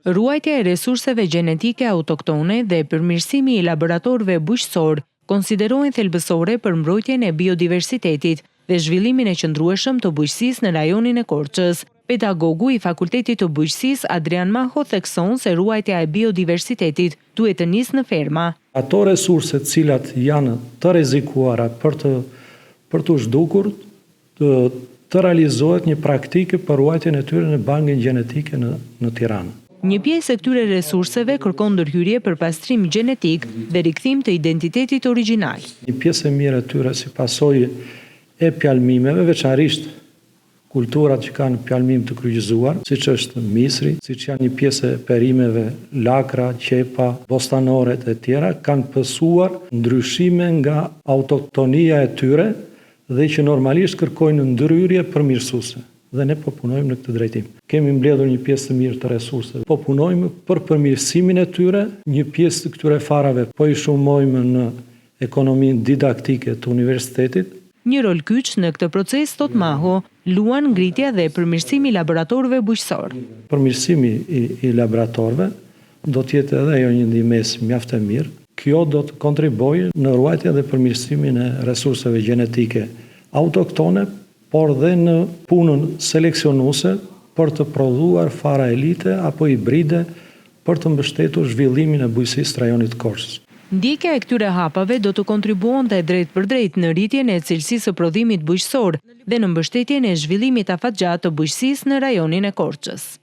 Ruajtja e resurseve gjenetike autoktone dhe përmirësimi i laboratorëve bujqësor konsiderohen thelbësore për mbrojtjen e biodiversitetit dhe zhvillimin e qëndrueshëm të bujqësisë në rajonin e Korçës. Pedagogu i Fakultetit të Bujqësisë Adrian Maho thekson se ruajtja e biodiversitetit duhet të nisë në ferma. Ato resurse cilat janë të rrezikuara për të zhdukur, të realizohet një praktike për ruajtjen e tyre në bankën gjenetike në Tiranë. Një pjesë e këtyre resurseve kërkon ndërhyrje për pastrim gjenetik dhe rikthim të identitetit origjinal. Një pjesë e mirë e tyre si pasojë e pjalmimeve, veçanërisht kulturat që kanë pjalmim të kryqëzuar, siç është misri, siç janë një pjesë e perimeve, lakra, qepa, bostanoret e tjera, kanë pësuar ndryshime nga autoktonia e tyre dhe që normalisht kërkojnë ndryrje përmirësuese. Dhe ne po punojmë në këtë drejtim. Kemi mbledhur një pjesë të mirë të resurseve. Po punojmë për përmirësimin e tyre, një pjesë të këtyre farave po i shumojmë në ekonominë didaktike të universitetit. Një rol kyç në këtë proces, thot Maho, luan ngritja dhe përmirësimi i laboratorëve bujqësor. Përmirësimi i laboratorëve do të jetë edhe ajo një ndihmës mjaft e mirë. Kjo do të kontribuojë në ruajtjen dhe përmirësimin e resurseve gjenetike autoktone, por dhe në punën seleksionuese për të prodhuar fara elite apo hibride për të mbështetur zhvillimin e bujqësisë të rajonit të Korçës. Ndjekja e këtyre hapave do të kontribuonte drejt për drejt në rritjen e cilësisë së prodhimit bujqësor dhe në mbështetjen e zhvillimit afatgjat të bujqësisë në rajonin e Korçës.